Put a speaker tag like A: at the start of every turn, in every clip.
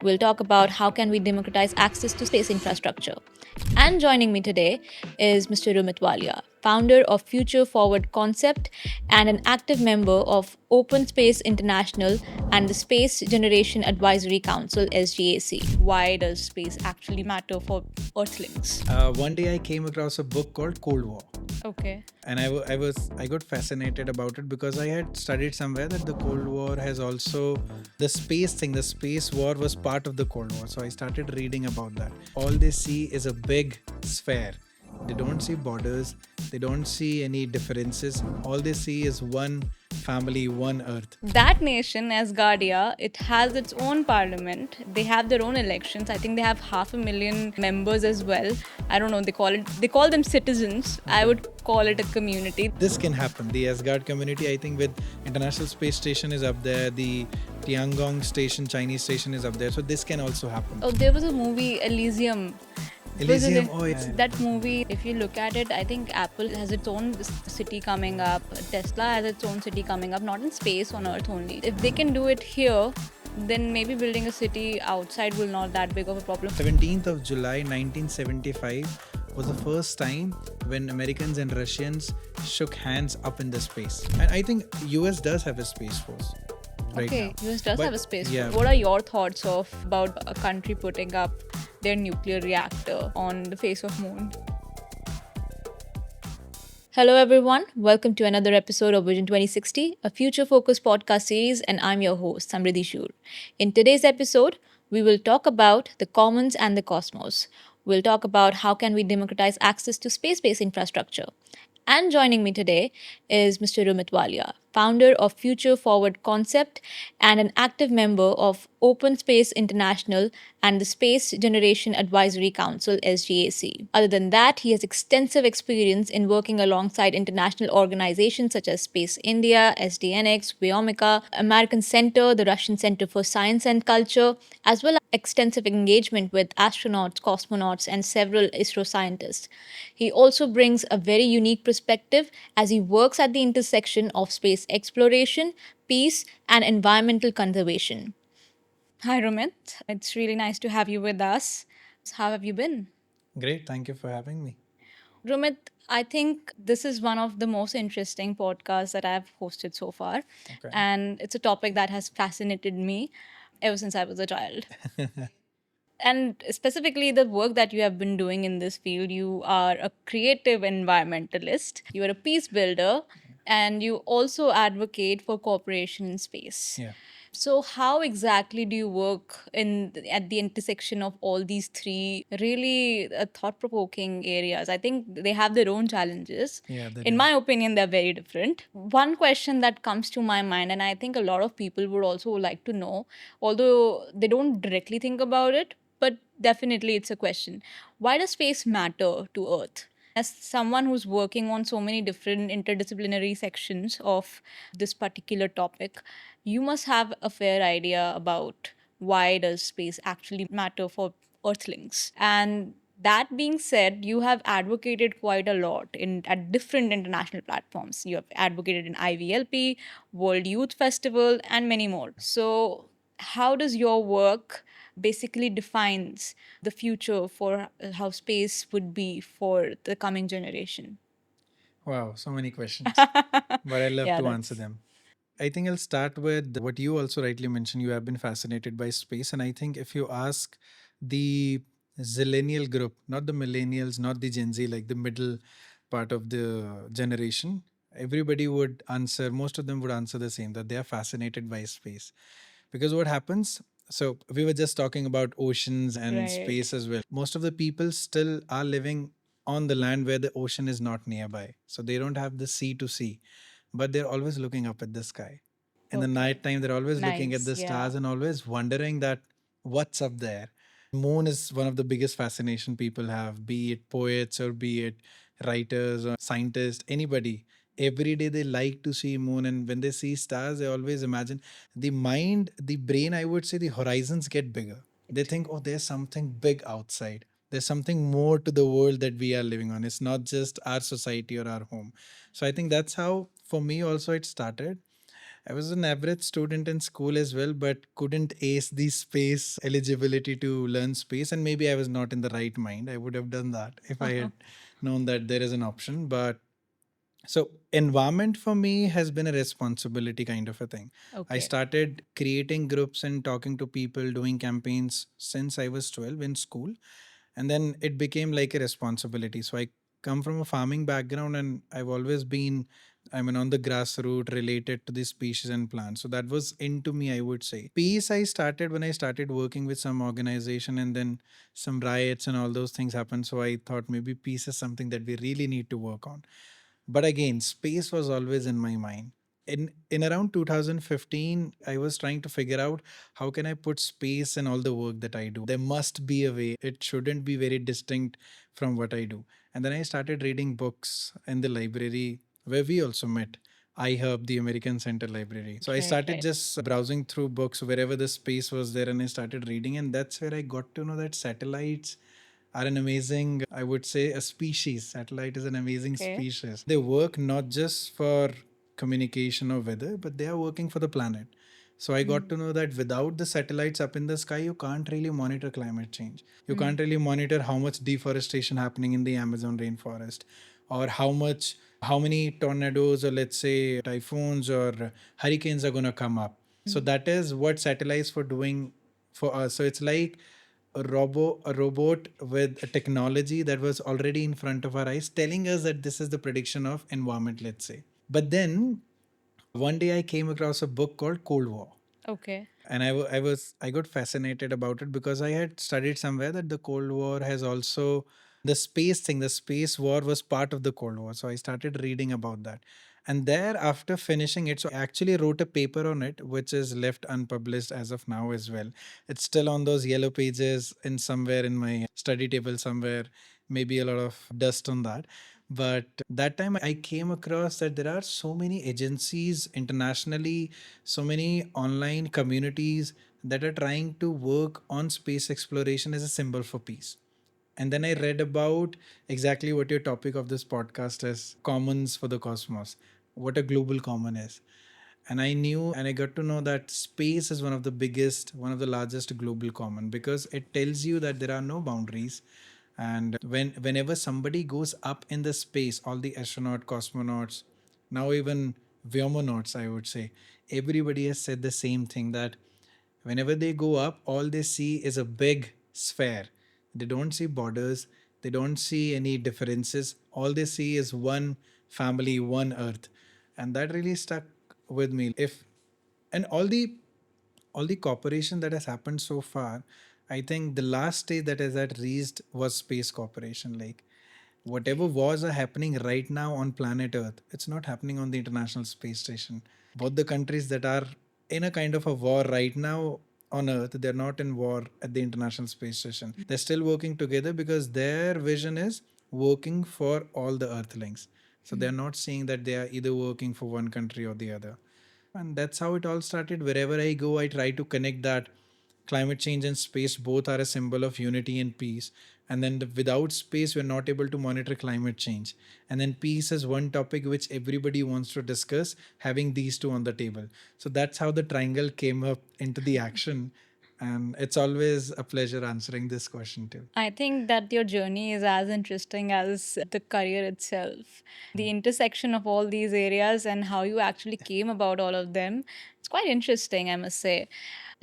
A: We'll talk about how can we democratize access to space infrastructure. And joining me today is Mr. Rumit Walia, founder of Future Forward Concept and an active member of Open Space International and the Space Generation Advisory Council (SGAC). Why does space actually matter for Earthlings?
B: One day I came across a book called Cold War,
A: Okay.
B: and I got fascinated about it because I had studied somewhere that the Cold War has also the space thing. The space war was part of the Cold War, so I started reading about that. All they see is a big sphere. They don't see borders. They don't see any differences. All they see is one family, one Earth.
A: That nation, Asgardia, it has its own parliament. They have their own elections. I think they have 500,000 members as well. I don't know. They call them citizens. I would call it a community.
B: This can happen. The Asgard community, I think, with International Space Station is up there. The Tiangong station, Chinese station is up there. So this can also happen.
A: Oh, there was a movie Elysium.
B: Elysium, oh yeah.
A: That movie, if you look at it, I think Apple has its own city coming up. Tesla has its own city coming up, not in space, on Earth only. If they can do it here, then maybe building a city outside will not that big of a problem.
B: 17th of July 1975 was the first time when Americans and Russians shook hands up in the space. And I think US does have a space force. Right
A: Okay,
B: now.
A: US does
B: But,
A: have a space.
B: yeah.
A: What are your thoughts about a country putting up their nuclear reactor on the face of moon? Hello everyone, welcome to another episode of Vision 2060, a future-focused podcast series, and I'm your host, Samridhi Shoor. In today's episode, we will talk about the commons and the cosmos. We'll talk about how can we democratize access to space-based infrastructure. And joining me today is Mr. Rumit Walia, founder of Future Forward Concept and an active member of Open Space International and the Space Generation Advisory Council (SGAC). Other than that, he has extensive experience in working alongside international organizations such as Space India, SDNX, Vyomika, American Center, the Russian Center for Science and Culture, as well as extensive engagement with astronauts, cosmonauts, and several ISRO scientists. He also brings a very unique perspective as he works at the intersection of space exploration, peace, and environmental conservation. Hi, Rumit. It's really nice to have you with us. How have you been?
B: Great, thank you for having me.
A: Rumit, I think this is one of the most interesting podcasts that I've hosted so far.
B: Okay.
A: And it's a topic that has fascinated me ever since I was a child. And specifically, the work that you have been doing in this field, you are a creative environmentalist, you are a peace builder, and you also advocate for cooperation in space.
B: Yeah.
A: So, how exactly do you work at the intersection of all these three really thought-provoking areas? I think they have their own challenges.
B: Yeah, they
A: In
B: do.
A: my opinion, they're very different. One question that comes to my mind, and I think a lot of people would also like to know, although they don't directly think about it, but definitely it's a question. Why does space matter to Earth? As someone who's working on so many different interdisciplinary sections of this particular topic, you must have a fair idea about why does space actually matter for Earthlings. And that being said, you have advocated quite a lot in at different international platforms. You have advocated in IVLP, World Youth Festival, and many more. So, how does your work basically defines the future for how space would be for the coming generation?
B: Wow, so many questions. But I love
A: Yeah,
B: to answer
A: that's
B: them. I think I'll start with what you also rightly mentioned. You have been fascinated by space. And I think if you ask the zillennial group, not the millennials, not the Gen Z, like the middle part of the generation, everybody would answer, most of them would answer the same, that they are fascinated by space. Because what happens, so we were just talking about oceans and
A: right.
B: space as well. Most of the people still are living on the land where the ocean is not nearby. So they don't have the sea to see, but they're always looking up at the sky. In the
A: Okay.
B: night time, they're always looking at
A: Nice.
B: the
A: Yeah.
B: stars and always wondering that what's up there. Moon is one of the biggest fascination people have, be it poets or be it writers or scientists, anybody. Every day they like to see moon, and when they see stars, they always imagine the mind, the brain, I would say the horizons get bigger. They think, oh, there's something big outside. There's something more to the world that we are living on. It's not just our society or our home. So I think that's how, for me, also it started. I was an average student in school as well, but couldn't ace the space eligibility to learn space. And maybe I was not in the right mind. I would have done that if I had known that there is an option. But so, environment for me has been a responsibility kind of a thing. I
A: Okay.
B: started creating groups and talking to people, doing campaigns since I was 12 in school. And then it became like a responsibility. So, I come from a farming background and I've always been, I mean, on the grassroots related to the species and plants. So, that was into me, I would say. Peace, I started when I started working with some organization, and then some riots and all those things happened. So, I thought maybe peace is something that we really need to work on. But again, space was always in my mind. In around 2015, I was trying to figure out how can I put space in all the work that I do. There must be a way. It shouldn't be very distinct from what I do. And then I started reading books in the library where we also met. iHub, the American Center Library. So I started just browsing through books wherever the space was there, and I started reading. And that's where I got to know that satellites are an amazing, I would say, a species. Satellite is an amazing species. They work not just for communication or weather, but they are working for the planet. So I got to know that without the satellites up in the sky, you can't really monitor climate change. You can't really monitor how much deforestation happening in the Amazon rainforest, or how many tornadoes, or let's say typhoons or hurricanes are going to come up. So that is what satellites were doing for us. So it's like a robot with a technology that was already in front of our eyes, telling us that this is the prediction of environment, let's say. But then one day I came across a book called Cold War. Okay. And I got fascinated about it because I had studied somewhere that the Cold War has also the space thing, the space war was part of the Cold War. So I started reading about that. And there, after finishing it, so I actually wrote a paper on it, which is left unpublished as of now as well. It's still on those yellow pages in somewhere in my study table somewhere, maybe a lot of dust on that. But that time I came across that there are so many agencies internationally, so many online communities that are trying to work on space exploration as a symbol for peace. And then I read about exactly what your topic of this podcast is, commons for the cosmos, what a global common is. And I knew and I got to know that space is one of the biggest, one of the largest global common, because it tells you that there are no boundaries. And whenever somebody goes up in the space, all the astronaut, cosmonauts, now even Vyomonauts, I would say, everybody has said the same thing, that whenever they go up, all they see is a big sphere. They don't see borders, they don't see any differences. All they see is one family, one earth. And that really stuck with me. If and all the cooperation that has happened so far, I think the last stage that has at reached was space cooperation. Like whatever wars are happening right now on planet Earth, it's not happening on the International Space Station. Both the countries that are in a kind of a war right now on Earth, they're not in war at the International Space Station. They're still working together because their vision is working for all the Earthlings. So they're not seeing that they are either working for one country or the other. And that's how it all started. Wherever I go, I try to connect that climate change and space both are a symbol of unity and peace. And then without space, we're not able to monitor climate change. And then peace is one topic which everybody wants to discuss, having these two on the table. So that's how the triangle came up into the action. And it's always a pleasure answering this question too. I think that your journey is as interesting as the career itself. The intersection of all these areas and how you actually came about all of them, it's quite interesting, I must say.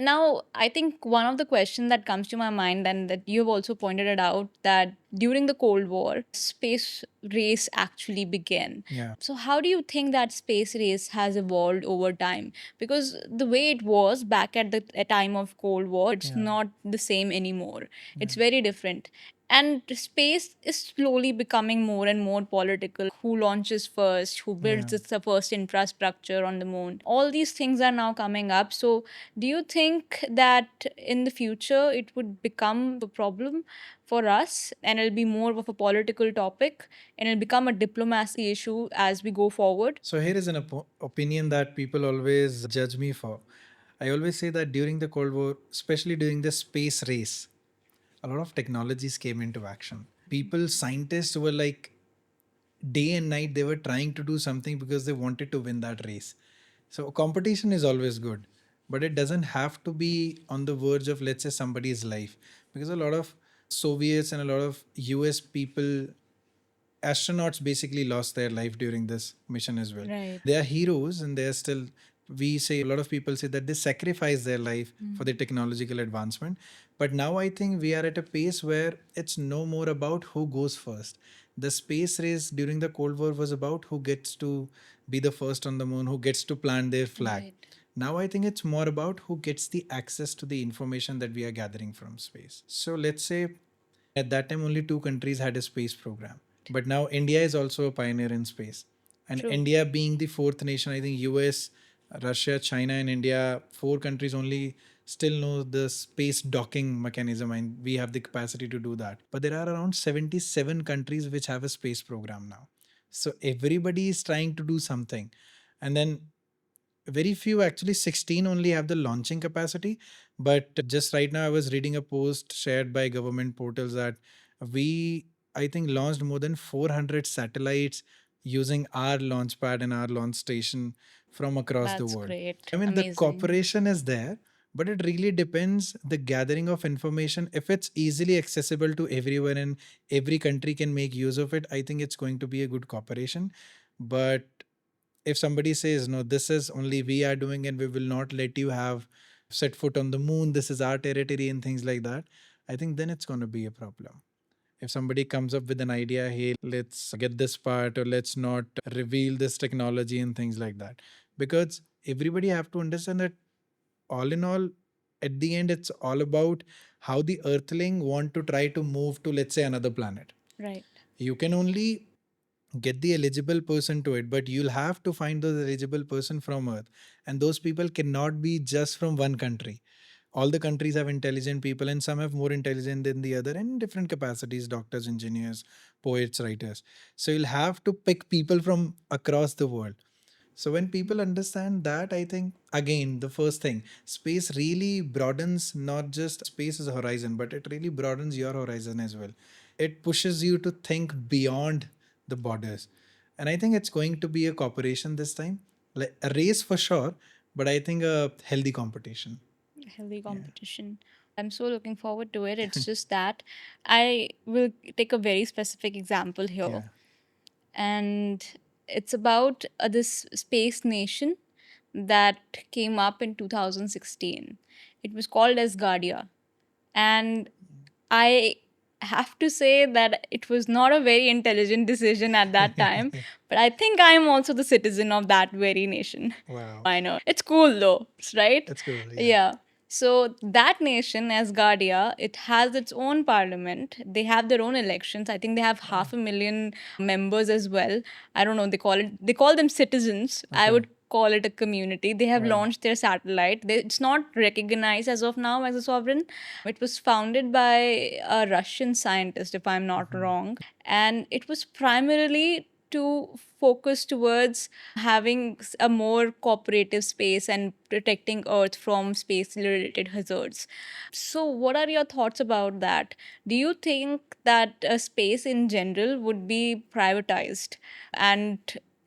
B: Now, I think one of the questions that comes to my mind, and that you've also pointed it out, that during the Cold War, space race actually began. Yeah. So, how do you think that space race has evolved over time? Because the way it was back at the time of Cold War, it's not the same anymore. It's very different. And space is slowly becoming more and more political. Who launches first? Who builds the first infrastructure on the moon? All these things are now coming up. So, do you think that in the future it would become a problem for us and it'll be more of a political topic and it'll become a diplomacy issue as we go forward? So, here is an opinion that people always judge me for. I always say that during the Cold War, especially during the space race, a lot of technologies came into action. People, scientists were like day and night, they were trying to do something because they wanted to win that race. So competition is always good, but it doesn't have to be on the verge of, let's say, somebody's life, because a lot of Soviets and a lot of US people, astronauts basically lost their life during this mission as well.
A: Right.
B: They are heroes, and they are still, we say, a lot of people say that they sacrifice their life for the technological advancement. But now I think we are at a pace where it's no more about who goes first. The space race during the Cold War was about who gets to be the first on the moon, who gets to plant their flag.
A: Right.
B: Now I think it's more about who gets the access to the information that we are gathering from space. So let's say at that time only two countries had a space program, but now India is also a pioneer in space. And
A: True.
B: India being the fourth nation, I think US, Russia, China, and India, four countries only still know the space docking mechanism, and we have the capacity to do that. But there are around 77 countries which have a space program now. So everybody is trying to do something. And then very few, actually 16 only have the launching capacity. But just right now I was reading a post shared by government portals that we, I think, launched more than 400 satellites using our launch pad and our launch station from across the
A: That's
B: world.
A: great.
B: I mean, the
A: Amazing.
B: cooperation is there, but it really depends the gathering of information. If it's easily accessible to everyone and every country can make use of it, I think it's going to be a good cooperation. But if somebody says, no, this is only we are doing and we will not let you have set foot on the moon, this is our territory and things like that, I think then it's going to be a problem. If somebody comes up with an idea, hey, let's forget this part or let's not reveal this technology and things like that, because everybody have to understand that all in all, at the end, it's all about how the earthling want to try to move to, let's say, another planet.
A: Right.
B: You can only get the eligible person to it, but you'll have to find those eligible person from earth, and those people cannot be just from one country. All the countries have intelligent people, and some have more intelligent than the other in different capacities: doctors, engineers, poets, writers. So you'll have to pick people from across the world. So when people understand that, I think, again, the first thing, space really broadens not just space as a horizon, but it really broadens your horizon as well. It pushes you to think beyond the borders. And I think it's going to be a cooperation this time, like a race for sure, but I think a healthy competition.
A: Healthy competition. I'm so looking forward to it. It's just that I will take a very specific example here.
B: Yeah.
A: And it's about this space nation that came up in 2016. It was called as Guardia. And I have to say that it was not a very intelligent decision at that time, but I think I am also the citizen of that very nation.
B: Wow.
A: I know. It's cool though, right?
B: That's cool.
A: Yeah. So that nation, as Guardia, it has its own parliament. They have their own elections. I think they have 500,000 members as well. I don't know. They call them citizens. I
B: Okay.
A: would call it a community. They have
B: Wow.
A: launched their satellite. It's not recognized as of now as a sovereign. It was founded by a Russian scientist, if I'm not wrong, and it was primarily to focus towards having a more cooperative space and protecting Earth from space related hazards. So, what are your thoughts about that? Do you think that space in general would be privatized and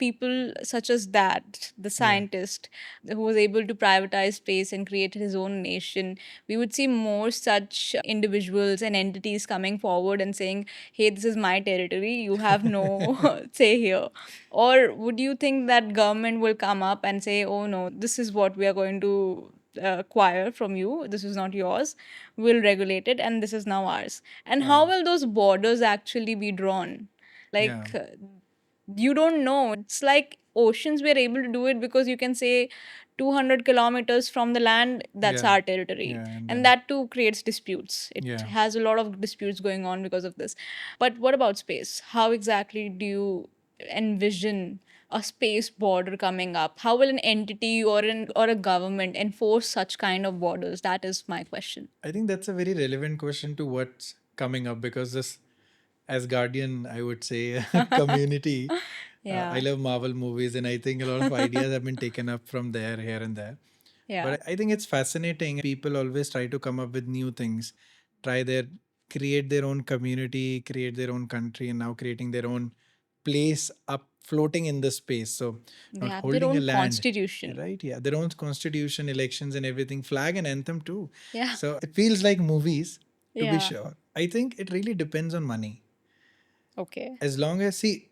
A: people such as that, the scientist who was able to privatize space and create his own nation, we would see more such individuals and entities coming forward and saying, hey, this is my territory, you have no say here? Or would you think that government will come up and say, oh no, this is what we are going to acquire from you, this is not yours, we'll regulate it, and this is now ours? And how will those borders actually be drawn? Like, you don't know. It's like oceans, we're able to do it because you can say 200 kilometers from the land, that's our territory.
B: Yeah, and
A: And
B: then
A: that too creates disputes. It
B: Yeah.
A: has a lot of disputes going on because of this. But what about space? How exactly do you envision a space border coming up? How will an entity or a government enforce such kind of borders? That is my question.
B: I think that's a very relevant question to what's coming up, because this, as Guardian, I would say, community.
A: Yeah.
B: I love Marvel movies, and I think a lot of ideas have been taken up from there, here, and there.
A: Yeah.
B: But I think it's fascinating. People always try to come up with new things, try their create their own community, create their own country, and now creating their own place up floating in the space. So
A: They
B: not
A: have their
B: holding a
A: own
B: land,
A: constitution.
B: right? Yeah, their own constitution, elections, and everything, flag and anthem too.
A: Yeah.
B: So it feels like movies, to be
A: Yeah.
B: sure. I think it really depends on money.
A: Okay.
B: As long as, see,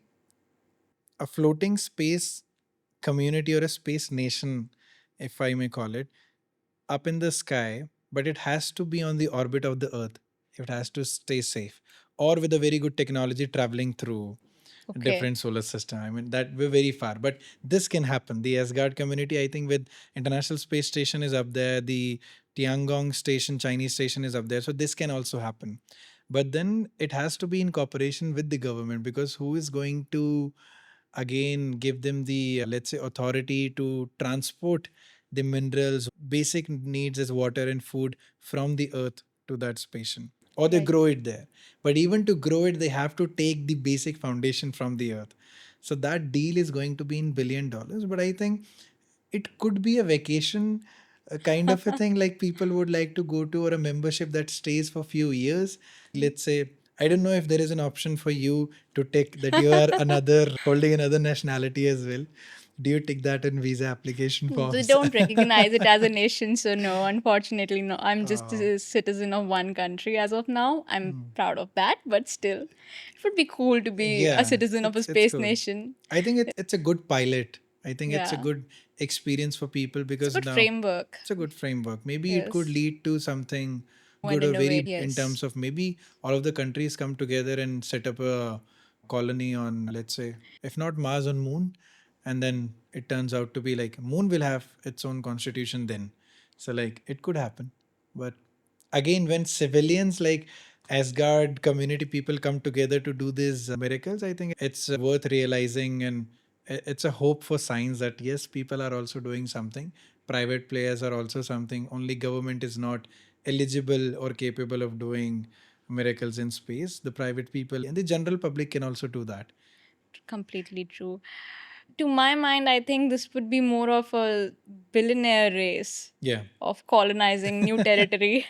B: a floating space community or a space nation, if I may call it, up in the sky, but it has to be on the orbit of the Earth. It has to stay safe, or with a very good technology traveling through
A: Okay.
B: different solar system. I mean, that we're very far, but this can happen. The Asgard community, I think, with International Space Station is up there. The Tiangong station, Chinese station is up there. So this can also happen. But then it has to be in cooperation with the government, because who is going to again give them the let's say authority to transport the minerals, basic needs as water and food from the earth to that station, or they
A: Right.
B: grow it there. But even to grow it, they have to take the basic foundation from the earth. So that deal is going to be in $1 billion. But I think it could be a vacation, a kind of a thing, like people would like to go to, or a membership that stays for few years. Let's say, I don't know if there is an option for you to take that you are another holding another nationality as well. Do you take that in visa application
A: They
B: forms?
A: don't recognize it as a nation, so no, unfortunately, no. I'm just
B: Oh,
A: a citizen of one country as of now. I'm
B: hmm.
A: proud of that, but still, it would be cool to be a
B: Yeah,
A: citizen of a
B: it's
A: space
B: cool.
A: nation.
B: I think it's a good pilot. I think it's a
A: Yeah,
B: good experience for people,
A: it's a
B: because
A: good
B: now
A: framework.
B: it's a good framework. Maybe it could
A: Yes,
B: lead to something
A: and
B: good, or very
A: innovate.
B: in
A: Yes,
B: terms of maybe all of the countries come together and set up a colony on, let's say, if not Mars, on Moon. And then it turns out to be like Moon will have its own constitution then. So like it could happen. But again, when civilians like Asgard community people come together to do these miracles, I think it's worth realizing, and it's a hope for science that yes, people are also doing something. Private players are also something. Only government is not eligible or capable of doing miracles in space. The private people and the general public can also do that.
A: completely true. To my mind, I think this would be more of a billionaire race
B: Yeah,
A: of colonizing new territory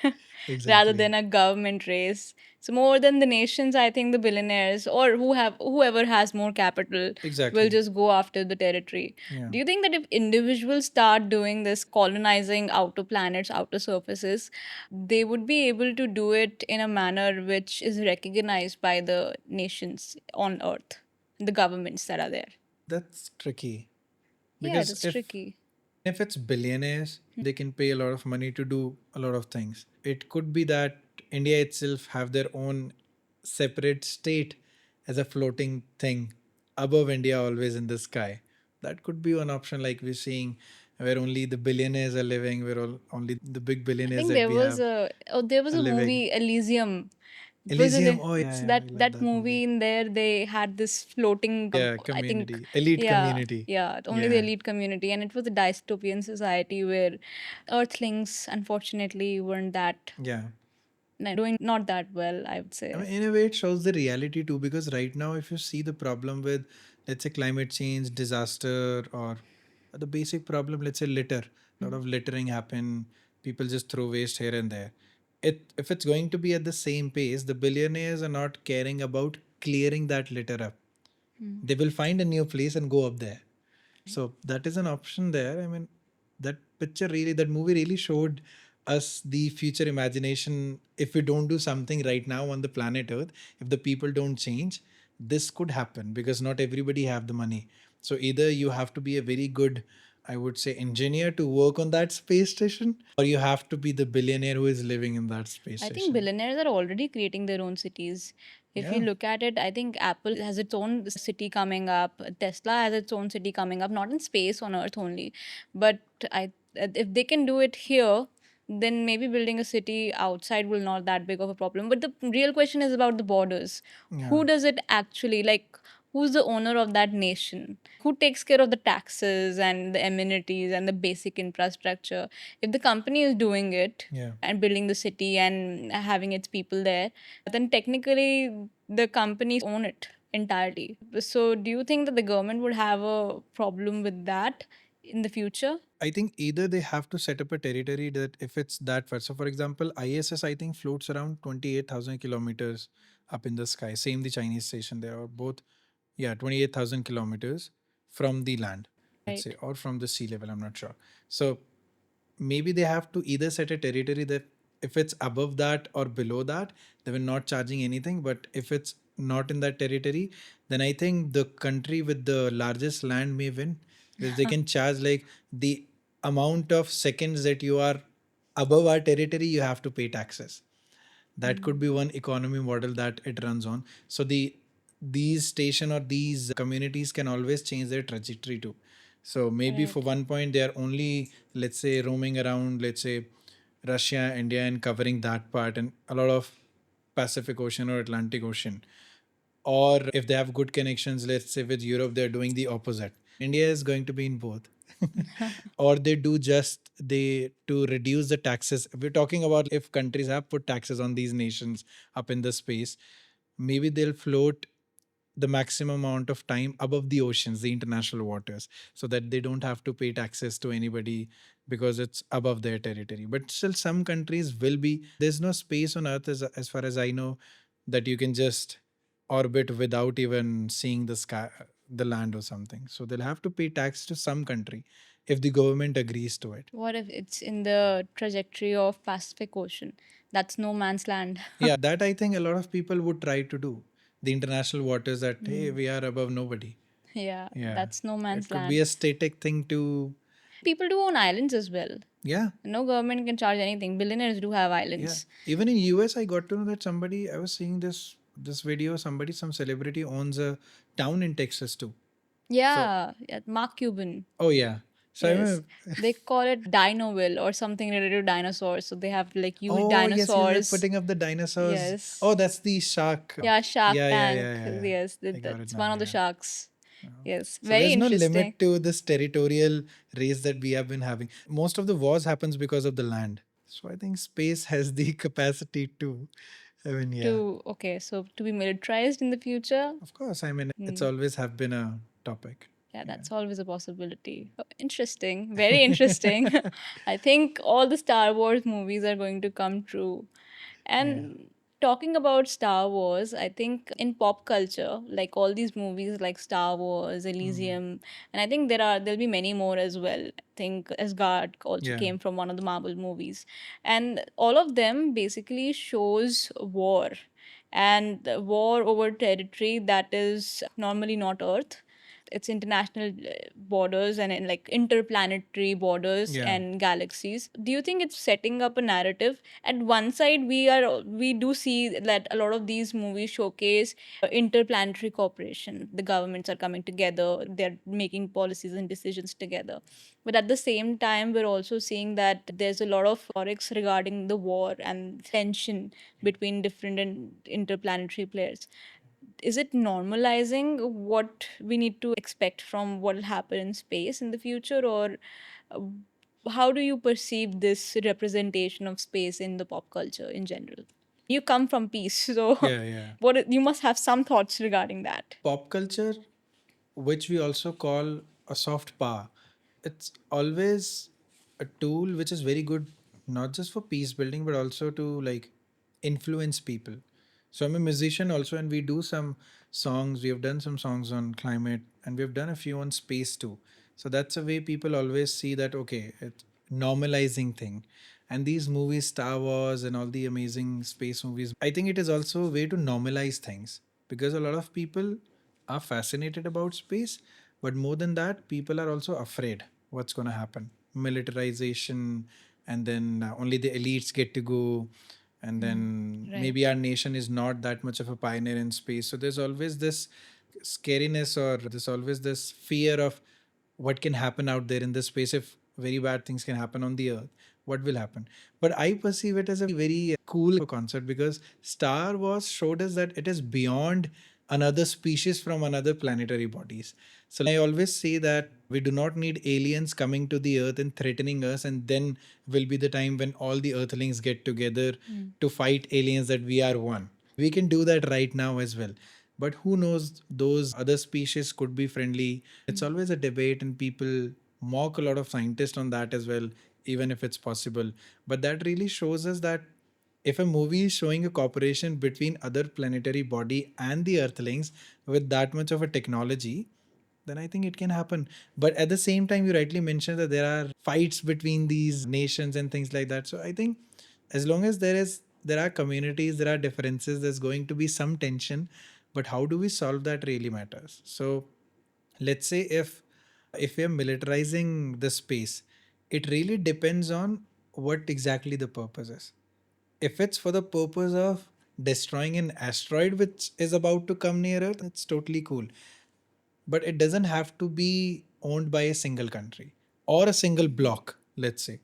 A: rather
B: exactly.
A: than a government race. So more than the nations, I think the billionaires or whoever has more capital will
B: Exactly.
A: just go after the territory.
B: Yeah.
A: Do you think that if individuals start doing this colonizing outer planets, outer surfaces, they would be able to do it in a manner which is recognized by the nations on Earth, the governments that are there?
B: That's tricky,
A: Yeah,
B: because
A: that's tricky.
B: if it's billionaires, they can pay a lot of money to do a lot of things. It could be that India itself have their own separate state as a floating thing above India, always in the sky. That could be one option, like we're seeing, where only the billionaires are living, where only the big
A: I
B: billionaires
A: think
B: that
A: there
B: we
A: was
B: have
A: a
B: are living.
A: movie Elysium. It was
B: Elysium, oh yeah,
A: so
B: yeah, I love
A: that
B: that
A: movie
B: movie.
A: in there they had this floating
B: Yeah,
A: I think
B: community, elite
A: yeah,
B: community.
A: yeah, only the
B: Yeah,
A: elite community, and it was a dystopian society where earthlings unfortunately weren't that
B: yeah.
A: doing not that well, I would
B: I
A: say.
B: mean, in a way, it shows the reality too, because right now, if you see the problem with, let's say, climate change, disaster, or the basic problem, let's say, litter, a lot of littering happen, people just throw waste here and there. If it's going to be at the same pace, the billionaires are not caring about clearing that litter up. They will find a new place and go up there. So that is an option there. I mean, that picture really, that movie really showed us the future imagination. If we don't do something right now on the planet Earth, if the people don't change, this could happen, because not everybody have the money. So either you have to be a very good, I would say, engineer to work on that space station, or you have to be the billionaire who is living in that space
A: I think
B: station.
A: billionaires are already creating their own cities. If you
B: Yeah.
A: look at it, I think Apple has its own city coming up. Tesla has its own city coming up, not in space, on Earth only. But if they can do it here, then maybe building a city outside will not that big of a problem. But the real question is about the borders.
B: Yeah.
A: Who does it actually like? Who's the owner of that nation? Who takes care of the taxes and the amenities and the basic infrastructure? If the company is doing it
B: Yeah.
A: and building the city and having its people there, then technically the companies own it entirely. So, do you think that the government would have a problem with that in the future?
B: I think either they have to set up a territory that if it's that far. So, for example, ISS I think floats around 28,000 kilometers up in the sky. Same the Chinese station. They are both Yeah, 28,000 kilometers from the land, let's say,
A: Right.
B: or from the sea level. I'm not sure. So maybe they have to either set a territory that if it's above that or below that, they will not charging anything. But if it's not in that territory, then I think the country with the largest land may win, because they can charge like the amount of seconds that you are above our territory, you have to pay taxes. That could be one economy model that it runs on. So these station or these communities can always change their trajectory too. So maybe for
A: Right.
B: one point they are only, let's say, roaming around, let's say, Russia, India, and covering that part, and a lot of Pacific Ocean or Atlantic Ocean. Or if they have good connections, let's say with Europe, they're doing the opposite. India is going to be in both. Or they do just they to reduce the taxes. We're talking about if countries have put taxes on these nations up in the space, maybe they'll float the maximum amount of time above the oceans, the international waters, so that they don't have to pay taxes to anybody because it's above their territory. But still, some countries will be. There's no space on Earth, as far as I know, that you can just orbit without even seeing the sky, the land, or something. So they'll have to pay tax to some country if the government agrees to it.
A: What if it's in the trajectory of Pacific Ocean? That's no man's land.
B: Yeah, that I think a lot of people would try to do. The international waters that, hey,
A: Mm.
B: we are above nobody.
A: Yeah,
B: Yeah.
A: that's no
B: It
A: man's
B: could be
A: land.
B: a static thing to,
A: People do own islands as well.
B: yeah.
A: No government can charge anything. Billionaires do have
B: Yeah.
A: islands.
B: Even in US, I got to know that somebody, I was seeing this video, somebody, some celebrity owns a town in Texas too.
A: Yeah, yeah, Mark Cuban.
B: Oh yeah. So I
A: Yes.
B: remember,
A: They call it Dinoville or something related to dinosaurs. So they have like huge
B: oh yes, yes, they're
A: dinosaurs.
B: putting up the dinosaurs.
A: Yes.
B: Oh, that's the shark.
A: Yeah, Shark
B: Yeah, yeah,
A: Tank.
B: yeah, yeah, yeah.
A: Yes,
B: I got it
A: that's
B: now.
A: one of the
B: Yeah.
A: sharks. Yes,
B: So
A: very
B: there's no
A: interesting.
B: limit to this territorial race that we have been having. Most of the wars happens because of the land. So I think space has the capacity to. I mean, yeah.
A: Okay, so to be militarized in the future,
B: Of course, I mean, it's
A: hmm,
B: always have been a topic.
A: yeah,
B: Yeah.
A: that's always a possibility. Oh, interesting, very interesting. I think all the Star Wars movies are going to come true. And talking about Star Wars, I think in pop culture, like all these movies like Star Wars, Elysium, and I think there'll be many more as well. I think Asgard also
B: Yeah.
A: came from one of the Marvel movies. And all of them basically shows war and war over territory that is normally not Earth. It's international borders and like interplanetary borders and galaxies. Do you think it's setting up a narrative? At one side, we do see that a lot of these movies showcase interplanetary cooperation. The governments are coming together, they're making policies and decisions together. But at the same time, we're also seeing that there's a lot of rhetorics regarding the war and tension between different and interplanetary players. Is it normalizing what we need to expect from what will happen in space in the future, or uh, how do you perceive this representation of space in the pop culture in general? You come from peace, so
B: Yeah, yeah.
A: you must have some thoughts regarding that.
B: Pop culture, which we also call a soft power, it's always a tool which is very good, not just for peace building, but also to like influence people. So I'm a musician also, and we do some songs. We have done some songs on climate, and we have done a few on space too. So that's a way people always see that, okay, it's normalizing thing. And these movies, Star Wars and all the amazing space movies, I think it is also a way to normalize things, because a lot of people are fascinated about space, but more than that, people are also afraid what's going to happen. Militarization, and then only the elites get to go, and then
A: Right.
B: maybe our nation is not that much of a pioneer in space. So there's always this scariness, or there's always this fear of what can happen out there in the space. If very bad things can happen on the earth, what will happen? But I perceive it as a very cool concept, because Star Wars showed us that it is beyond another species from another planetary bodies. So I always say that we do not need aliens coming to the earth and threatening us, and then will be the time when all the earthlings get together to fight aliens, that we are one. We can do that right now as well. But who knows, those other species could be friendly. It's always a debate, and people mock a lot of scientists on that as well, even if it's possible. But that really shows us that If a movie is showing a cooperation between other planetary body and the earthlings with that much of a technology, then I think it can happen. But at the same time, you rightly mentioned that there are fights between these nations and things like that. So I think as long as there are communities, there are differences, there's going to be some tension. But how do we solve that really matters. So let's say if we're militarizing the space, it really depends on what exactly the purpose is. If it's for the purpose of destroying an asteroid which is about to come near Earth, it's totally cool. But it doesn't have to be owned by a single country or a single block, let's say.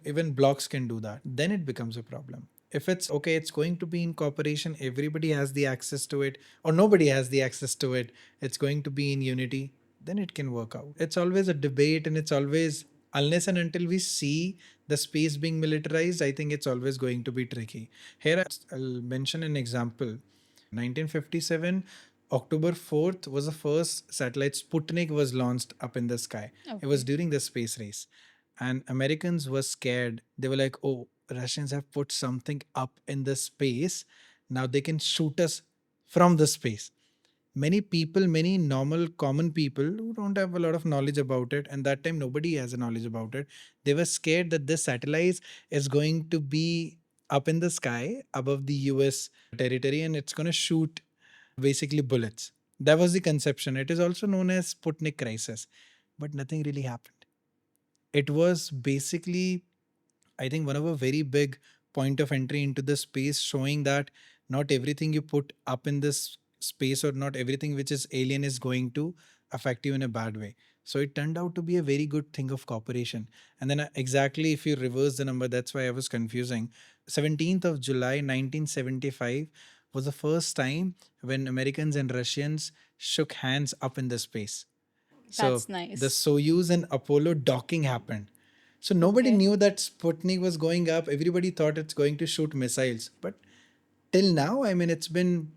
B: Even blocks can do that. Then it becomes a problem. If it's okay, it's going to be in cooperation, everybody has the access to it, or nobody has the access to it, it's going to be in unity, then it can work out. It's always a debate, and it's always, unless and until we see the space being militarized, I think it's always going to be tricky. Here, I'll mention an example. 1957, October 4th was the first satellite Sputnik was launched up in the sky. Okay. It was during the space race. And Americans were scared. They were like, oh, Russians have put something up in the space. Now they can shoot us from the space. Many people, many normal, common people who don't have a lot of knowledge about it, and that time nobody has a knowledge about it, they were scared that this satellite is going to be up in the sky above the US territory and it's going to shoot basically bullets. That was the conception. It is also known as Sputnik crisis, but nothing really happened. It was basically, I think, one of a very big point of entry into the space, showing that not everything you put up in this space or not everything which is alien is going to affect you in a bad way. So it turned out to be a very good thing of cooperation. And then exactly if you reverse the number, that's why I was confusing. 17th of July 1975 was the first time when Americans and Russians shook hands up in the space. So
A: That's nice.
B: the Soyuz and Apollo docking happened. So nobody
A: Okay.
B: knew that Sputnik was going up. Everybody thought it's going to shoot missiles. But till now, I mean, it's been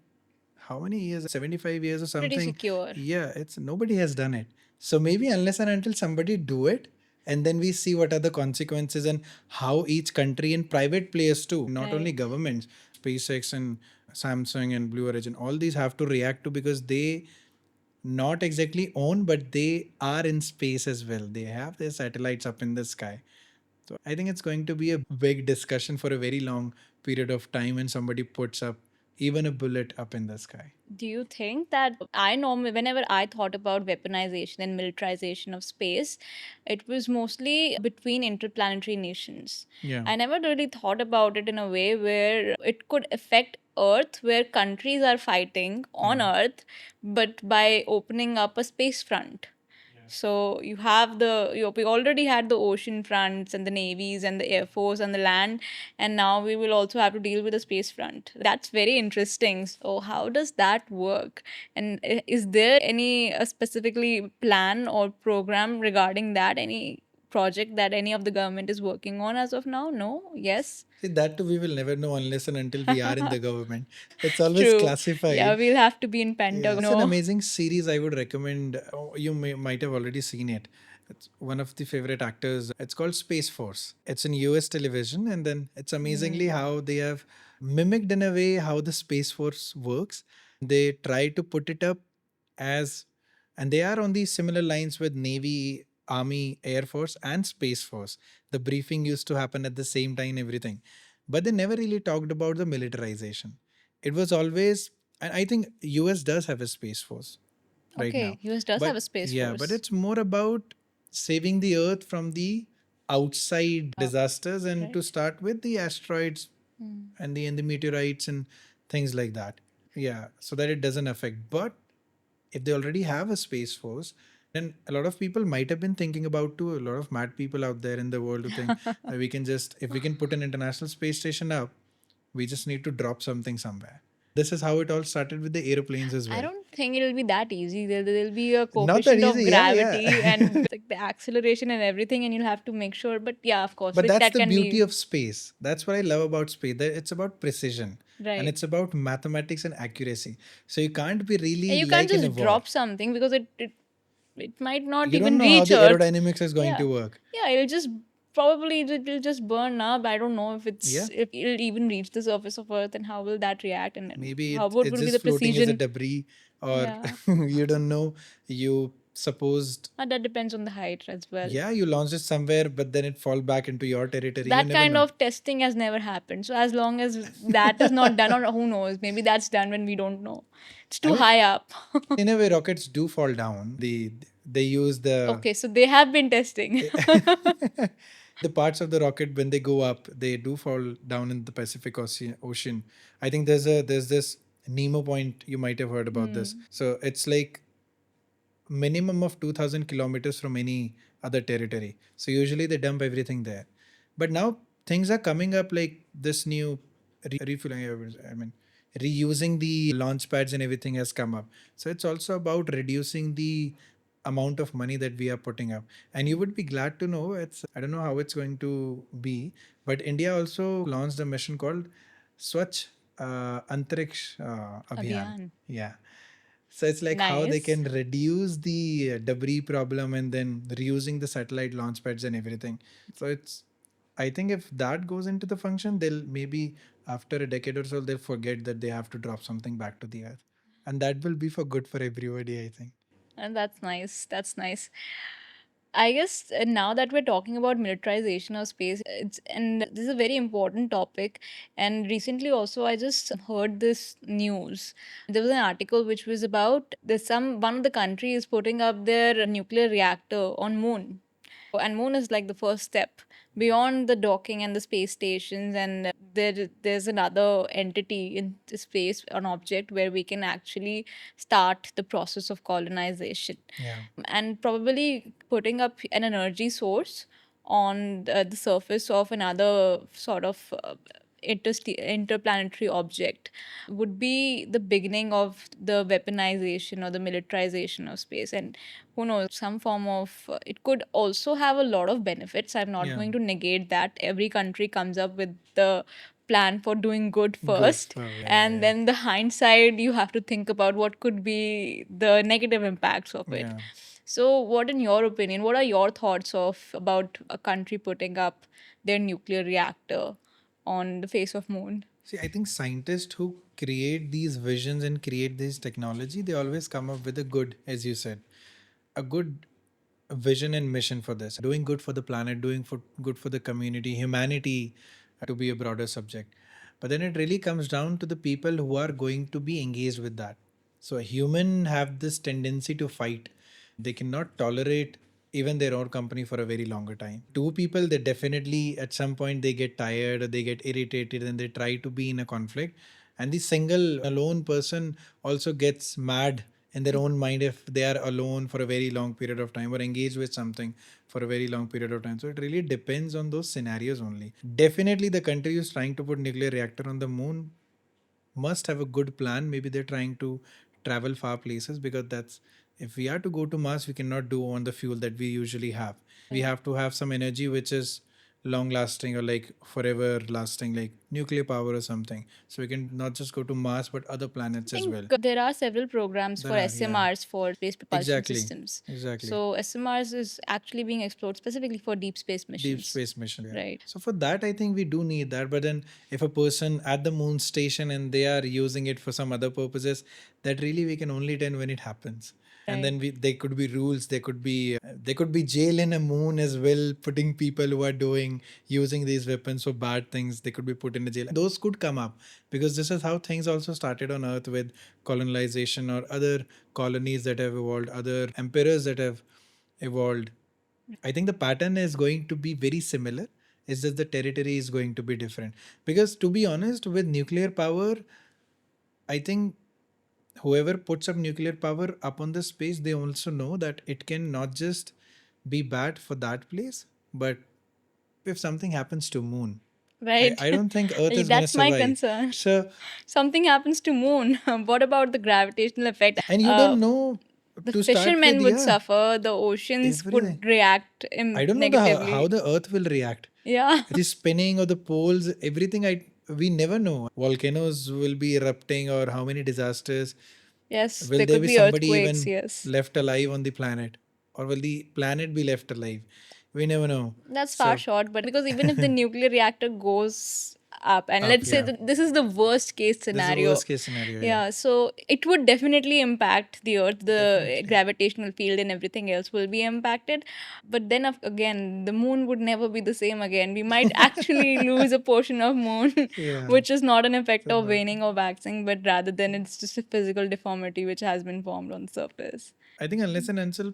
B: how many years? 75 years or something.
A: Pretty secure.
B: Yeah, it's nobody has done it. So maybe unless and until somebody do it, and then we see what are the consequences and how each country and private players too, not only
A: Right.
B: governments, SpaceX and Samsung and Blue Origin, all these have to react to, because they not exactly own, but they are in space as well. They have their satellites up in the sky. So I think it's going to be a big discussion for a very long period of time when somebody puts up even a bullet up in the sky.
A: Do you think that I know whenever I thought about weaponization and militarization of space, it was mostly between interplanetary nations.
B: Yeah.
A: I never really thought about it in a way where it could affect Earth, where countries are fighting on Earth, but by opening up a space front. So you have we already had the ocean fronts and the navies and the air force and the land, and now we will also have to deal with the space front. That's very interesting. So how does that work? And is there any specifically plan or program regarding that? Any project that any of the government is working on as of now? No? Yes?
B: See, that too we will never know unless and until we are in the government. It's always
A: True.
B: classified.
A: Yeah, we'll have to be in
B: Yeah,
A: Pentagon.
B: it's an amazing series. I would recommend. You might have already seen it. It's one of the favorite actors. It's called Space Force. It's in US television, and then it's amazingly how they have mimicked in a way how the Space Force works. They try to put it up as, and they are on these similar lines with Navy, Army, Air Force, and Space Force. The briefing used to happen at the same time, everything. But they never really talked about the militarization. It was always, and I think US does have a Space Force right now.
A: Okay, US does
B: But
A: have a space
B: yeah,
A: force.
B: but it's more about saving the Earth from the outside disasters, and
A: right.
B: to start with the asteroids and the meteorites and things like that. Yeah, so that it doesn't affect. But if they already have a space force, then a lot of people might have been thinking about too. A lot of mad people out there in the world who think that we can just, if we can put an international space station up, we just need to drop something somewhere. This is how it all started with the airplanes as well.
A: I don't think it'll be that easy. There'll be a
B: Not that
A: coefficient of
B: easy, yeah,
A: gravity
B: yeah.
A: and like the acceleration and everything, and you'll have to make sure. But yeah, of course,
B: But that's
A: that
B: the
A: can
B: beauty
A: be
B: of space. That's what I love about space. That it's about precision. And
A: right.
B: it's about mathematics and accuracy. So you can't be
A: And
B: really
A: you can't
B: like in a
A: just
B: war.
A: drop something because it might not
B: You don't
A: even
B: know how
A: reach
B: the
A: Earth.
B: aerodynamics is going
A: Yeah,
B: to work.
A: yeah, it'll just Probably it will just burn up. I don't know if
B: Yeah,
A: if it'll even reach the surface of Earth, and how will that react, and
B: maybe
A: how what
B: it's
A: would be
B: just
A: the
B: floating as a
A: precision?
B: debris, or
A: Yeah,
B: you don't know. You supposed,
A: that depends on the height as well.
B: yeah, you launched it somewhere, but then it fall back into your territory. You
A: That
B: never
A: kind
B: know.
A: of testing has never happened. So as long as that is not done, or who knows, maybe that's done when we don't know. It's
B: I
A: too
B: mean,
A: high up.
B: in a way, rockets do fall down. They use the
A: Okay, so they have been testing.
B: the parts of the rocket when they go up, they do fall down in the Pacific Ocean. I think there's this Nemo point. You might have heard about this. So it's like minimum of 2000 kilometers from any other territory. So usually they dump everything there. But now things are coming up like this new refueling, I mean, reusing the launch pads and everything has come up. So it's also about reducing the amount of money that we are putting up. And you would be glad to know, it's, I don't know how it's going to be, but India also launched a mission called Swachh Antariksh Abhiyan.
A: Abhiyan.
B: Yeah. So it's like how they
A: Nice.
B: can reduce the debris problem and then reusing the satellite launch pads and everything. So it's, I think if that goes into the function, they'll maybe after a decade or so, they'll forget that they have to drop something back to the earth. And that will be for good for everybody, I think.
A: And that's nice. That's nice. I guess now that we're talking about militarization of space, and this is a very important topic. And recently, also, I just heard this news. There was an article which was about there's one of the country is putting up their nuclear reactor on moon, and moon is like the first step beyond the docking and the space stations, and there's another entity in the space, an object where we can actually start the process of colonization.
B: Yeah.
A: And probably putting up an energy source on the surface of another sort of interplanetary object would be the beginning of the weaponization or the militarization of space. And who knows, some form of it could also have a lot of benefits. I'm not
B: Yeah.
A: going to negate that. Every country comes up with the plan for doing good
B: Good
A: first,
B: for, yeah,
A: and
B: yeah.
A: then the hindsight, you have to think about what could be the negative impacts of it.
B: Yeah.
A: So what, in your opinion, what are your thoughts of about a country putting up their nuclear reactor on the face of moon?
B: See, I think scientists who create these visions and create this technology, they always come up with a good, as you said, a good vision and mission for this. Doing good for the planet, doing for good for the community, humanity, to be a broader subject. But then it really comes down to the people who are going to be engaged with that. So a human have this tendency to fight. They cannot tolerate even their own company for a very longer time. Two people, they definitely at some point they get tired or they get irritated and they try to be in a conflict. And the single alone person also gets mad in their own mind if they are alone for a very long period of time or engaged with something for a very long period of time. So it really depends on those scenarios only. Definitely the country who's trying to put nuclear reactor on the moon must have a good plan. Maybe they're trying to travel far places, because that's, if we are to go to Mars, we cannot do on the fuel that we usually have. We have to have some energy which is long lasting or like forever lasting, like nuclear power or something. So we can not just go to Mars but other planets as well.
A: There are several programs
B: There
A: for
B: are, yeah.
A: SMRs, for space propulsion
B: Exactly.
A: systems.
B: Exactly.
A: So SMRs is actually being explored specifically for deep space
B: Deep
A: missions.
B: space mission. Yeah.
A: Right.
B: So for that, I think we do need that. But then, if a person at the moon station and they are using it for some other purposes, that really we can only tell when it happens. And then there could be rules. There could be jail in a moon as well. Putting people who are doing using these weapons for bad things, they could be put in a jail. Those could come up, because this is how things also started on Earth with colonization or other colonies that have evolved, other emperors that have evolved. I think the pattern is going to be very similar. It's just the territory is going to be different. Because to be honest, with nuclear power, I think whoever puts up nuclear power up on the space, they also know that it can not just be bad for that place, but if something happens to moon,
A: Right.
B: I don't think Earth is going to
A: That's my
B: survive.
A: concern.
B: So,
A: Something happens to moon. What about the gravitational effect?
B: and you don't know,
A: The
B: to start with,
A: fishermen would
B: yeah,
A: suffer. The oceans
B: everything.
A: would react
B: I don't know how
A: negatively.
B: the Earth will react.
A: Yeah.
B: The spinning or the poles, everything, we never know. Volcanoes will be erupting, or how many disasters.
A: Yes,
B: Will
A: there
B: there
A: could
B: be
A: be
B: somebody
A: earthquakes.
B: even
A: Yes.
B: left alive on the planet? Or will the planet be left alive? We never know.
A: That's far short, but because even if the nuclear reactor goes up, and let's say
B: yeah.
A: that this is the worst case
B: This is the
A: scenario.
B: worst case scenario.
A: Yeah, so it would definitely impact the Earth. The
B: Definitely.
A: gravitational field and everything else will be impacted. But then again, the moon would never be the same again. We might actually lose a portion of moon,
B: Yeah.
A: which is not an effect
B: So
A: of
B: not.
A: waning or waxing, but rather than it's just a physical deformity which has been formed on the surface.
B: I think unless and until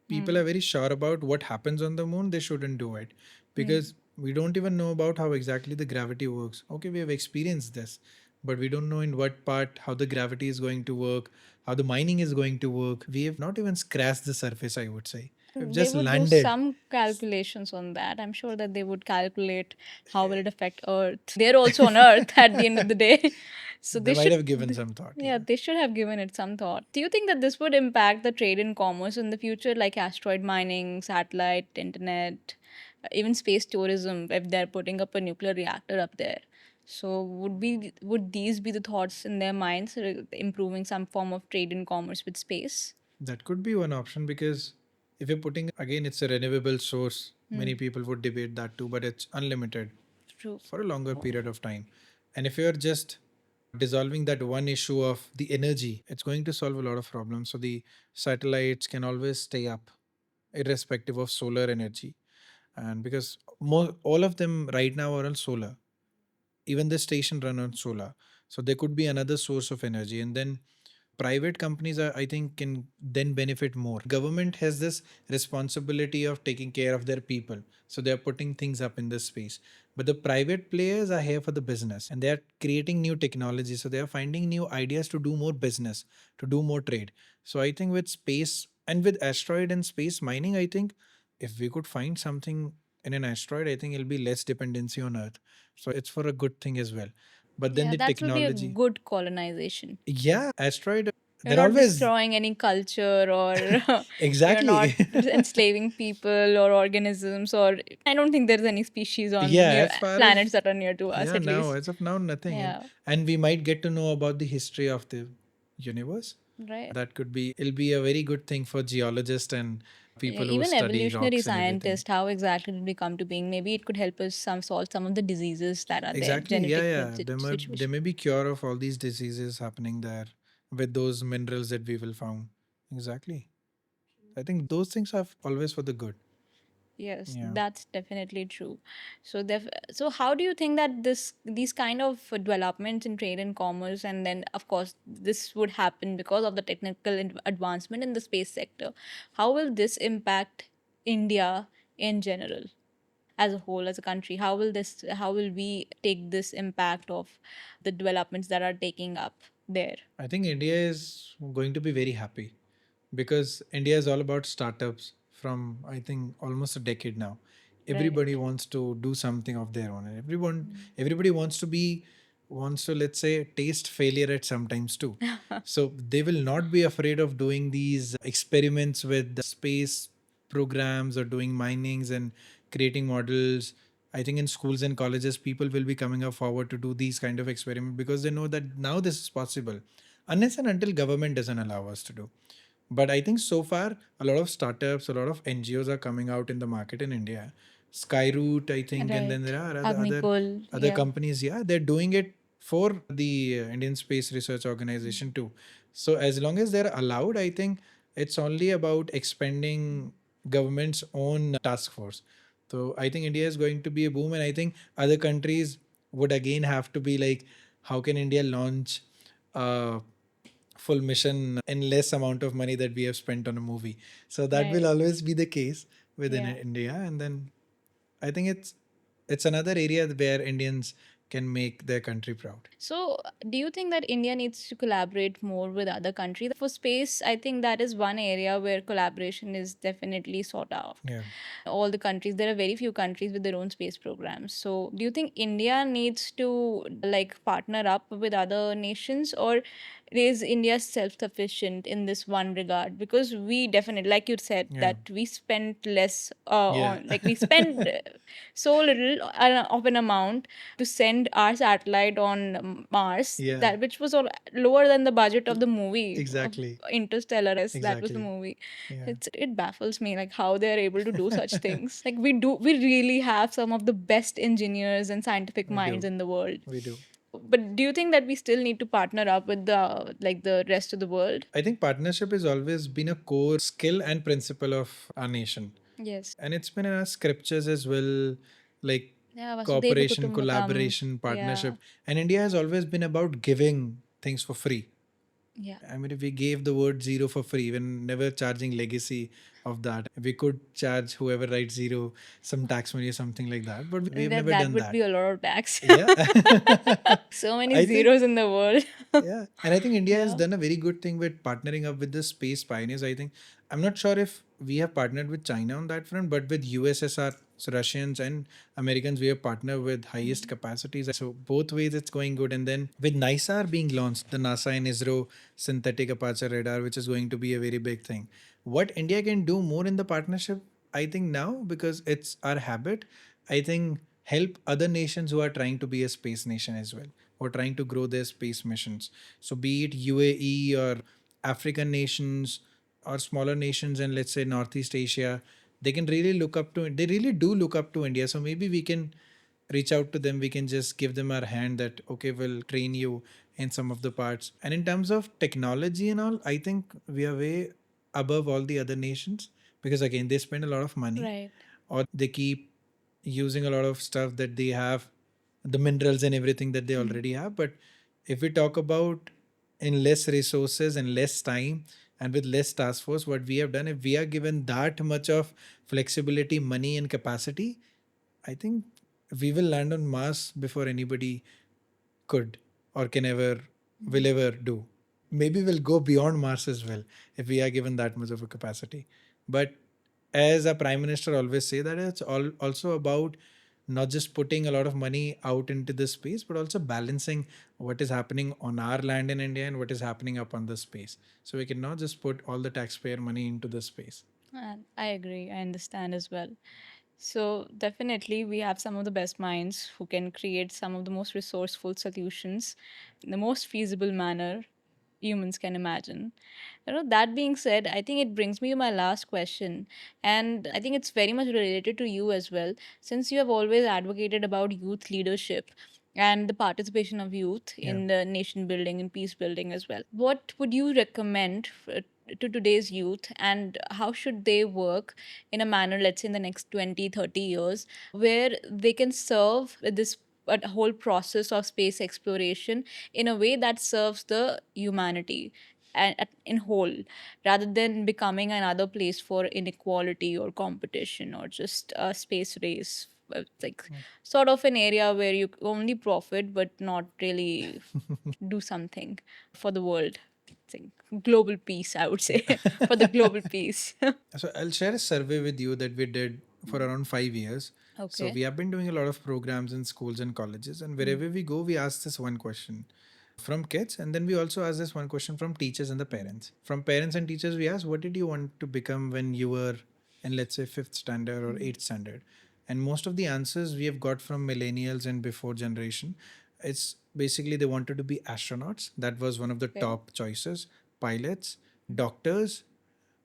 B: people are very sure about what happens on the moon, they shouldn't do it, because we don't even know about how exactly the gravity works. Okay, we have experienced this, but we don't know in what part how the gravity is going to work, how the mining is going to work. We have not even scratched the surface, I would say. We've
A: They
B: just
A: would do
B: landed.
A: some calculations on that. I'm sure that they would calculate how will it affect Earth. They're also on Earth at the end of the day. So
B: They
A: they
B: might
A: should
B: have given some thought.
A: yeah, they should have given it some thought. Do you think that this would impact the trade and commerce in the future, like asteroid mining, satellite, internet, even space tourism, if they're putting up a nuclear reactor up there? So would these be the thoughts in their minds, improving some form of trade and commerce with space?
B: That could be one option, because if you're putting, again, it's a renewable source. Many people would debate that too, but it's unlimited.
A: True.
B: For a longer period of time. And if you're just dissolving that one issue of the energy, it's going to solve a lot of problems. So the satellites can always stay up, irrespective of solar energy. And because all of them right now are on solar, even the station run on solar. So there could be another source of energy. And then private companies are, I think, can then benefit more. Government has this responsibility of taking care of their people, so they're putting things up in this space. But the private players are here for the business, and they are creating new technology, so they are finding new ideas to do more business, to do more trade. So I think with space and with asteroid and space mining, I think if we could find something in an asteroid, I think it'll be less dependency on Earth. So it's for a good thing as well. But then
A: Yeah,
B: the
A: that will be a
B: technology,
A: good colonization.
B: yeah, asteroid,
A: You're
B: they're
A: not
B: always
A: destroying any culture or you're not
B: exactly.
A: enslaving people or organisms, or I don't think there's any species on
B: Yeah,
A: near
B: as far
A: planets
B: as,
A: that are near to us
B: yeah,
A: at
B: now
A: least.
B: as of now nothing.
A: Yeah,
B: And we might get to know about the history of the universe.
A: right.
B: That could be, it'll be a very good thing for geologists and
A: Yeah,
B: people who
A: even
B: study
A: evolutionary
B: rocks and everything.
A: scientists, how exactly did we come to being? Maybe it could help us solve some of the diseases that are there,
B: Exactly. Yeah,
A: genetic
B: yeah. There
A: situation.
B: may be cure of all these diseases happening there with those minerals that we will found. Exactly. I think those things are always for the good.
A: Yes,
B: Yeah.
A: that's definitely true. So, so how do you think that these kind of developments in trade and commerce, and then of course this would happen because of the technical advancement in the space sector, how will this impact India in general, as a whole, as a country? How will we take this impact of the developments that are taking up there?
B: I think India is going to be very happy, because India is all about startups from, I think, almost a decade now.
A: Right.
B: Everybody wants to do something of their own, and everybody wants to, let's say, taste failure at sometimes too. So they will not be afraid of doing these experiments with space programs or doing minings and creating models. I think in schools and colleges, people will be coming up forward to do these kind of experiments, because they know that now this is possible, unless and until government doesn't allow us to do. But I think so far, a lot of startups, a lot of NGOs are coming out in the market in India. Skyroot, I think, and then
A: Right.
B: there are
A: Agnikul,
B: other
A: yeah.
B: companies. Yeah, they're doing it for the Indian Space Research Organization too. So as long as they're allowed, I think it's only about expanding government's own task force. So I think India is going to be a boom, and I think other countries would again have to be like, how can India launch a full mission in less amount of money that we have spent on a movie? So that will
A: Right.
B: always be the case within
A: Yeah.
B: India. And then I think it's another area where Indians can make their country proud.
A: So, do you think that India needs to collaborate more with other countries? For space, I think that is one area where collaboration is definitely sought out.
B: Yeah.
A: All the countries, there are very few countries with their own space programs. So, do you think India needs to like partner up with other nations, or is India self-sufficient in this one regard? Because we definitely, like you said,
B: Yeah.
A: that we spent less
B: Yeah.
A: on, like we spend so little of an amount to send send our satellite on Mars,
B: Yeah.
A: that which was lower than the budget of the movie of
B: Exactly.
A: Interstellar. That was the
B: Exactly.
A: movie.
B: Yeah.
A: It baffles me like how they're able to do such things. Like we really have some of the bbest engineers and scientific
B: We
A: minds
B: do.
A: in the world.
B: We do.
A: But do you think that we still need to partner up with the rest of the world?
B: I think partnership has always been a core skill and principle of our nation.
A: Yes.
B: And it's been in our scriptures as well, like
A: Yeah, Vasudhaiva
B: cooperation,
A: Kutumbakam.
B: collaboration,
A: Yeah.
B: partnership. And India has always been about giving things for free.
A: Yeah.
B: I mean, if we gave the word zero for free, we're never charging legacy of that. We could charge whoever writes zero some tax money or something like that, but we've never
A: That
B: done
A: would
B: that.
A: be a lot of tax.
B: Yeah.
A: So many
B: I think,
A: zeros in the world.
B: yeah. And I think India has
A: Yeah.
B: done a very good thing with partnering up with the space pioneers. I think, I'm not sure if we have partnered with China on that front, but with USSR, so Russians and Americans, we have partnered with highest capacities. So both ways it's going good. And then with NISAR being launched, the NASA and ISRO synthetic aperture radar, which is going to be a very big thing. What India can do more in the partnership, I think now, because it's our habit, I think help other nations who are trying to be a space nation as well, or trying to grow their space missions. So be it UAE or African nations or smaller nations in, let's say, Northeast Asia, they can really look up to, they really do look up to India. So maybe we can reach out to them. We can just give them our hand that, okay, we'll train you in some of the parts. And in terms of technology and all, I think we are way above all the other nations, because again, they spend a lot of money,
A: Right.
B: or they keep using a lot of stuff that they have, the minerals and everything that they already have. But if we talk about in less resources and less time and with less task force, what we have done, if we are given that much of flexibility, money, and capacity, I think we will land on Mars before anybody could or can ever will ever do. Maybe we'll go beyond Mars as well if we are given that much of a capacity. But as a prime minister always say, that it's all also about not just putting a lot of money out into the space, but also balancing what is happening on our land in India and what is happening up on the space. So we cannot just put all the taxpayer money into the space.
A: I agree. I understand as well. So, definitely, we have some of the best minds who can create some of the most resourceful solutions in the most feasible manner humans can imagine. That being said, I think it brings me to my last question. And I think it's very much related to you as well, since you have always advocated about youth leadership and the participation of youth
B: Yeah.
A: in the nation building and peace building as well. What would you recommend to today's youth, and how should they work in a manner, let's say in the next 20, 30 years, where they can serve this a whole process of space exploration in a way that serves the humanity and in whole, rather than becoming another place for inequality or competition or just a space race. It's like sort of an area where you only profit but not really do something for the world. It's like global peace, I would say, for the global peace.
B: So I'll share a survey with you that we did for around 5 years. So
A: Okay.
B: we have been doing a lot of programs in schools and colleges, and wherever we go, we ask this one question from kids, and then we also ask this one question from teachers and the parents. From parents and teachers, we ask, what did you want to become when you were in, let's say, fifth standard or eighth standard? And most of the answers we have got from millennials and before generation, it's basically they wanted to be astronauts. That was one of the
A: Okay.
B: top choices. Pilots, doctors,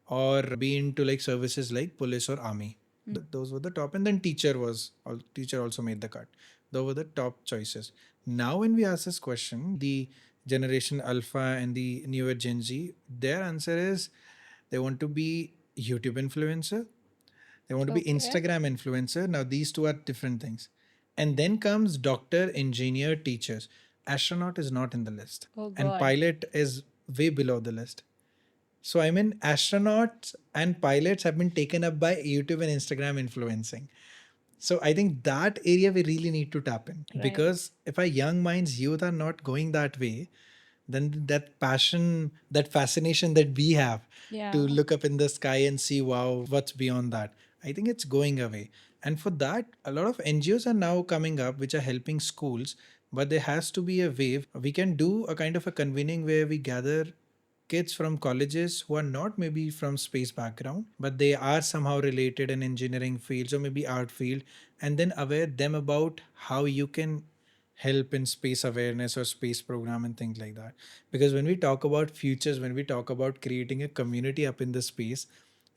B: or be into like services like police or army. Those were the top, and then teacher also made the cut. Those were the top choices. Now when we ask this question, the generation Alpha and the newer Gen Z, their answer is they want to be YouTube influencer, they want to be
A: Okay.
B: Instagram influencer. Now these two are different things. And then comes doctor, engineer, teachers. Astronaut is not in the list.
A: Oh
B: And
A: God.
B: pilot is way below the list. So I mean, astronauts and pilots have been taken up by YouTube and Instagram influencing. So I think that area we really need to tap in,
A: Right.
B: because if our young minds, youth are not going that way, then that passion, that fascination that we have
A: Yeah.
B: to look up in the sky and see, wow, what's beyond that, I think it's going away. And for that, a lot of NGOs are now coming up which are helping schools, but there has to be a way we can do a kind of a convening where we gather kids from colleges who are not maybe from space background, but they are somehow related in engineering fields or maybe art field, and then aware them about how you can help in space awareness or space program and things like that. Because when we talk about futures, when we talk about creating a community up in the space,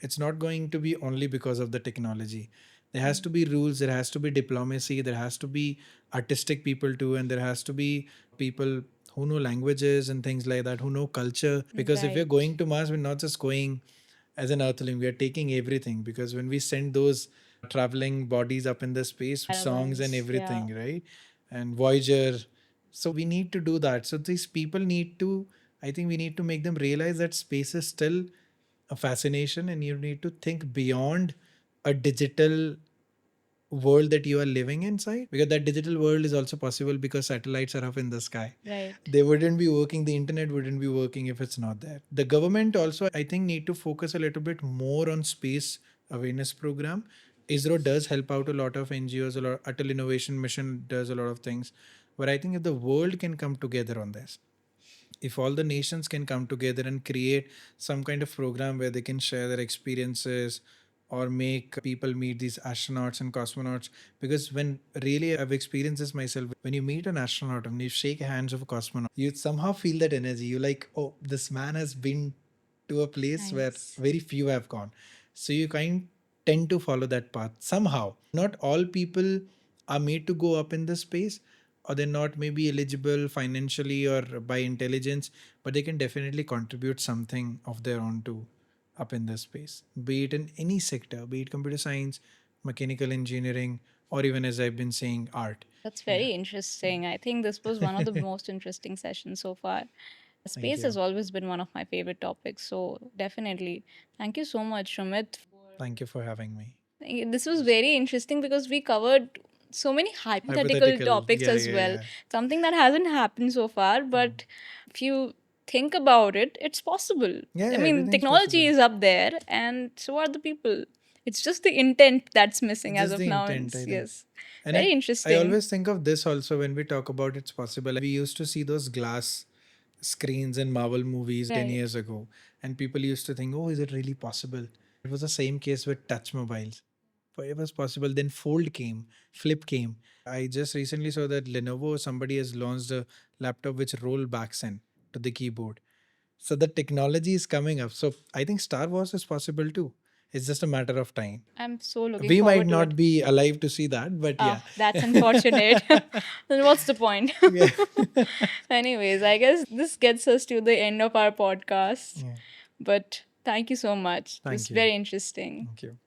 B: it's not going to be only because of the technology. There has to be rules, there has to be diplomacy, there has to be artistic people too, and there has to be people who know languages and things like that, who know culture. Because if we're
A: Right.
B: going to Mars, we're not just going as an earthling, we are taking everything. Because when we send those traveling bodies up in the space, songs and
A: Caravans. Yeah.
B: everything, right? And Voyager. So we need to do that. So these people need to, I think we need to make them realize that space is still a fascination, and you need to think beyond a digital world that you are living inside, because that digital world is also possible because satellites are up in the sky.
A: Right.
B: They wouldn't be working, the internet wouldn't be working if it's not there. The government also, I think, need to focus a little bit more on space awareness program. ISRO does help out a lot of NGOs, a lot. Atal Innovation Mission does a lot of things, but I think if the world can come together on this, if all the nations can come together and create some kind of program where they can share their experiences or make people meet these astronauts and cosmonauts. Because when really I've experienced this myself, when you meet an astronaut and you shake hands of a cosmonaut, you somehow feel that energy. You like, oh, this man has been to a place where
A: Nice.
B: very few have gone. So you kind tend to follow that path somehow. Not all people are made to go up in the space, or they're not maybe eligible financially or by intelligence, but they can definitely contribute something of their own to up in this space, be it in any sector, be it computer science, mechanical engineering, or even, as I've been saying, art.
A: That's
B: Yeah.
A: very interesting. I think this was one of the most interesting sessions so far.
B: Thank
A: Space
B: you.
A: has always been one of my favorite topics. So, definitely. Thank you so much, Rumit.
B: Thank you for having me.
A: This was very interesting because we covered so many hypothetical
B: Hypothetical.
A: topics
B: Yeah,
A: as
B: yeah,
A: well.
B: yeah.
A: Something that hasn't happened so far, but if you think about it, it's possible.
B: Yeah,
A: I
B: yeah,
A: mean,
B: everything's possible.
A: technology is up there, and so are the people. It's just the intent that's missing as
B: Just
A: of
B: the
A: now. And
B: intent, I think.
A: yes,
B: And
A: very
B: I
A: interesting.
B: always think of this also when we talk about it's possible. We used to see those glass screens in Marvel movies 10
A: Right.
B: years ago, and people used to think, oh, is it really possible? It was the same case with touch mobiles. But it was possible. Then Fold came, Flip came. I just recently saw that Lenovo, somebody has launched a laptop which roll backs in to the keyboard. So the technology is coming up. So I think Star Wars is possible too. It's just a matter of time.
A: I'm so looking
B: We might
A: forward to it.
B: not be alive to see that, but yeah.
A: Ah, that's unfortunate. Then what's the point?
B: Yeah.
A: Anyways, I guess this gets us to the end of our podcast.
B: Yeah.
A: But thank you so much. It was
B: Thank you.
A: very interesting.
B: Thank you.